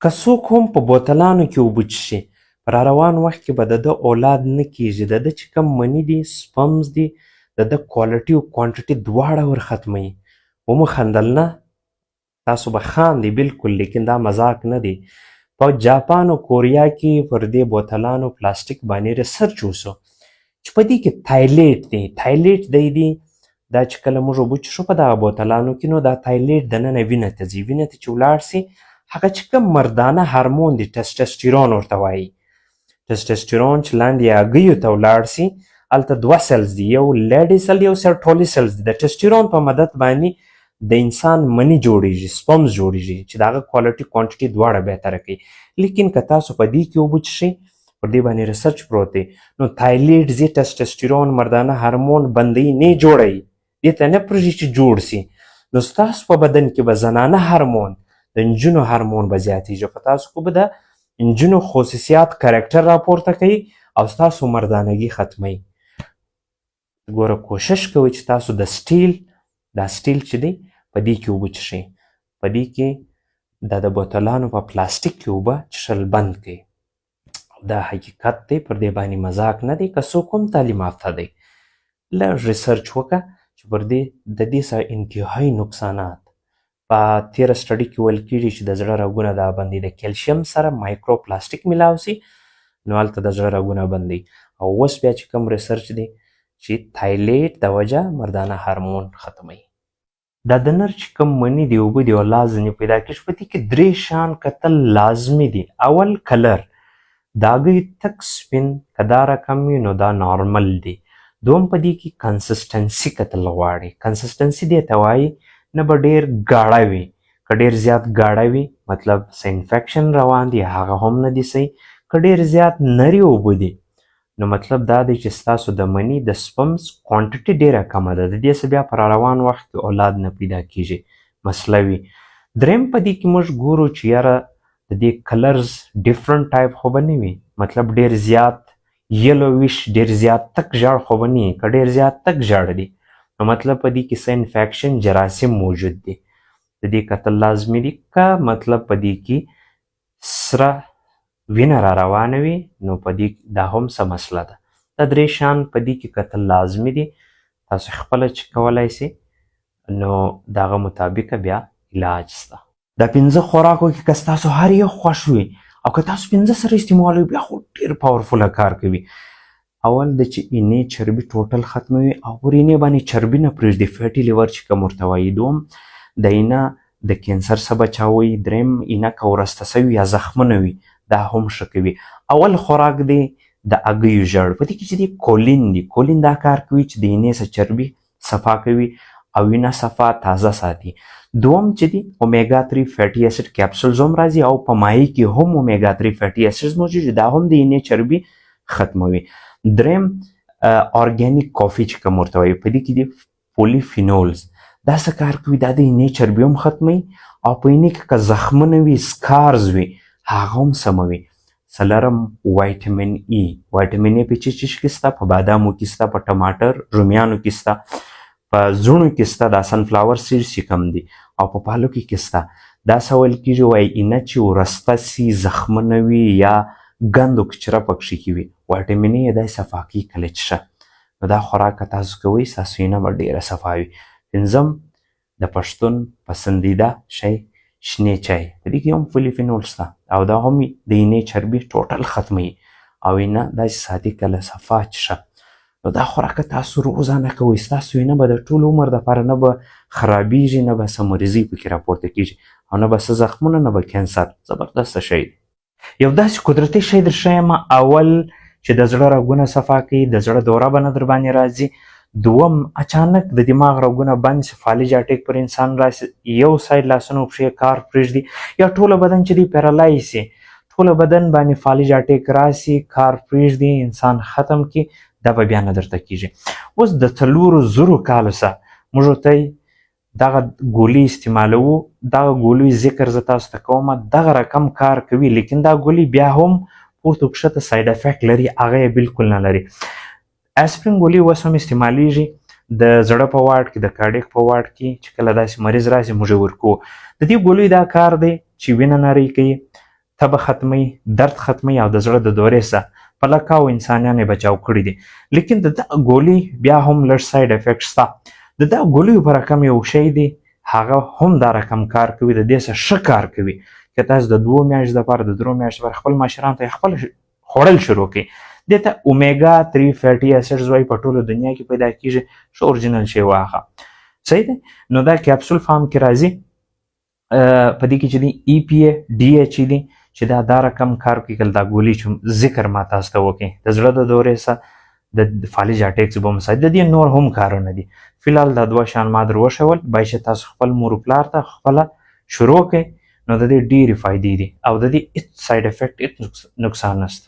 که څوک هم په بوتلانو کې اوبه څښي په را روان وخت کې به د ده اولاد نه کیږي. د ده چې کوم مني دي سپمز دي د ده کوالټي او کوانټټي دواړه ورختموي. ومخندل نه تاسو به خاندئ بالکل، لیکن دا مذاق نه دی. په جاپان او کوریا کې پر دې بوتلانو پلاستیک باندې ریسرچ وشو چې په دې کې تایلیټ دی. تایلیټ دی دا چې کله موږ اوبه څښو په دغه بوتلانو کې نو دا تایلیټ دننه وینه ته ځي. وینه ته چې ولاړ سي هغه چې کوم مردانه هارمون دی ټسټسټیرون ورته وایي. ټسټسټیرون چې لاندې هګیو ته ولاړ سي هلته دوه سلز دي، یو لیډي سل یو سرټولي سلز دي. د ټسټیرون په مدد باندې د انسان منی جوړیږي، سپمز جوړیږي چې د هغه کوالټي کوانټټي دواړه بهتره کوي. لیکن که تاسو په دې کې اوبه څښئ پر دې باندې ریسرچ پروت دی نو تایلیټ ځي ټسټسټیرون مردانه هارمون بندوي نه جوړوي، دې ته نه پرېږدي چې جوړ سي. نو ستاسو په بدن کې به زنانه هارمون د نجونو هارمون به زیاتېږي، په تاسو کې به د نجونو خصوصیات کرکټر راپورته کوي او ستاسو مردانګي ختموي. ګوره کوشش کوئ چې تاسو د سټیل چې دی په دې کې اوبه څښئ. په دې کې د بوتلانو په پلاستیک کې اوبه څښل بند کړئ. دا حقیقت دی، پر دې باندې مذاق نه دی. که څوک هم تعلیم یافته دی لږ ریسرچ وکړه چې پر دې د دې سره انتهایي نقصانات په تېره سټډي کې ویل کېږي چې د زړه رګونه دا بندي د کیلشیم سره مایکرو پلاستیک میلاو سي نو هلته د زړه رګونه بندي. او اوس بیا چې کوم ریسرچ دی چې تایلیټ د وجه مردانه هارمون ختموي. دا د نر چې کوم مني دی اوبه دي اولاد ځینې پیدا کېږي په دې کې درې شیان کتل لازمي دي. اول کلر، د هګۍ تک سپین که دا رقم وي نو دا نارمل دی. دوم په دې کې کنسسټنسي کتل غواړي. کنسسټنسي دې ته وایي نه به ډېر گاړه وي، که ډېر زیات گاړه وي مطلب څه انفیکشن روان دی هغه هم نه دي صحیح. که ډېر زیات نري اوبه دي نو مطلب دا دی چې ستاسو د مني د سپمز کوانټټي ډېره کمه ده، د دې څه بیا په روان وخت کې اولاد نه پیدا کیږي مسله وي. دریم په دې کې موږ ګورو چې یاره د دې کلرز ډیفرنٹ ټایپ خو به نه وي، مطلب ډېر زیات یلویش ډېر زیات تک ژړ خو به نه وي. که ډېر زیات تک ژړ دي نو مطلب په دې کې څه انفیکشن جراثیم موجود دي، د دې کتل لازمي دي. که مطلب په دې کې سره وینه را روانه وي نو په دې دا هم څه مسله ده. دا درې شیان په دې کې کتل لازمي دي. تاسو خپله چې کولی سئ نو د هغه مطابقه بیا علاج شته. دا پنځه خوراکو کې که ستاسو هر یو خوښ وي او که تاسو پنځه سره استعمالوئ بیا خو ډېر پاورفوله کار کوي. اول د چې اینې چربي ټوټل ختموي او پر اینې باندې چربي نه پرېږدي، فیټي لیور چې کوم ورته وایي. دوم د اینه د کینسر څخه بچاوي. دریم اینه که ورسته سوي یا زخمونه وي دا هم ښه کوي. اول خوراک دی د هګیو ژړ، په دې کې چې دی کولین دی. کولین دا کار کوي چې د اینې څخه چربي صفا کوي او وینه صفا تازه ساتي. دوم چې دی اومیګا 3 فیټي اسید کیپسولز هم راځي او په مایع کې هم اومیګا 3 فیټي اسیدز موجود دي، دا هم د اینې چربي ختموي. دریم ارګانیک کافي چې کوم ورته وایي، په دې کې دی پولیفینولز، دا څه کار کوي؟ دا د اینې چربي هم ختموي او په اینې کې که زخمونه وي سکارز وي هغه هم سموي. څلورم وایټامین ای. وایټامین ای په چیز کې شته؟ په بادامو کې شته، په ټماټر رومیانو کې شته، په زړونو کې شته، دا سنفلاور سیډز چې کوم دي او په پالکو کې شته. دا څه ویل کېږي وایي اینه چې ورسته سي زخمونه وي یا ګند او کچره پکښې کې وي وایټامین ای یې داسې صفا کوي کله څښه. نو دا خوراک که تاسو کوئ ستاسو وینه به ډېره صفا وي. پنځم د پښتون پسندیده شی شنې چای، په دې کې هم پولیفینول شته او دا هم د اینې چربي ټوټل ختموي او اینه داسې ساتي کله صفا څښه. نو دا خوراک تاسو روزانه کوئ ستاسو وینه به د ټول عمر دپاره نه به خرابیږي، نه به څه مریضۍ پکې راپورته کېږي او نه به څه زخمونه، نه به کینسر. زبردسته شی دی. یو داسې قدرتي شی در ښیم. اول چې د زړه رګونه صفا کوي، د زړه دوره به نه در باندې راځي. دوم اچانک د دماغ رګونه بند شي، فالج اټیک پر انسان راشي، یو ساید لاسونه او پښې کار پرېږدي یا ټوله بدن چې دی پیرالایز شي، ټوله بدن باندې فالج اټیک راشي کار پرېږدي انسان ختم کړي، دا به بیا نه درته کېږي. اوس د 4,000 کالو څخه موږ ورته دغه ګولۍ استعمالوو. دغه ګولۍ ذکر زه تاسو ته کوم دغه رقم کار کوي، لیکن دا ګولۍ بیا هم پورته کښته ساید افیکټ لري، هغه یې بالکل نه لري. اسپرین ګولۍ اوس هم استعمالیږي د زړه په واټ کې، د کارډیک په واټ کې چې کله داسې مریض راشي موږ یې ورکوو. د دې ګولۍ دا کار دی چې وینه نرۍ کوي، تبه ختموي، درد ختموي او د زړه د دورې څخه په لکاو انسانان یې بچاو کړي دي. لیکن د دغه ګولۍ بیا هم لږ ساید افیکټ شته. د دغه ګولیو په رقم یو شی دی، هغه هم دا رقم کار کوي، د دې څخه ښه کار کوي. که تاسو د 2 میاشتو دپاره د 3 میاشتو لپاره خپل مشرانو ته خپل خوړل شروع کړئ، دې ته اومیګا 3 فیټي اسیډز وایي، په ټوله دنیا کې پیدا کیږي. ښه اورجینل شی واخله. صحیح دی. نو دا کیپسول فارم کې راځي، په دې کې چې دی EPA DHA دی چې دا رقم کار کوي. کله دا ګولۍ چې ذکر ما تاسو ته وکړي د زړه د دورې څخه د فالج اټیکس به مساعد، د دې نور هم کارونه دي. فلحال دا 2 شیان ما در وښول، باید چې تاسو خپل مور و پلار ته خپله شروع کړئ. نو د دې ډېرې فایدې دي او د دې هېڅ ساید افیکټ هېڅ نقصان نشته.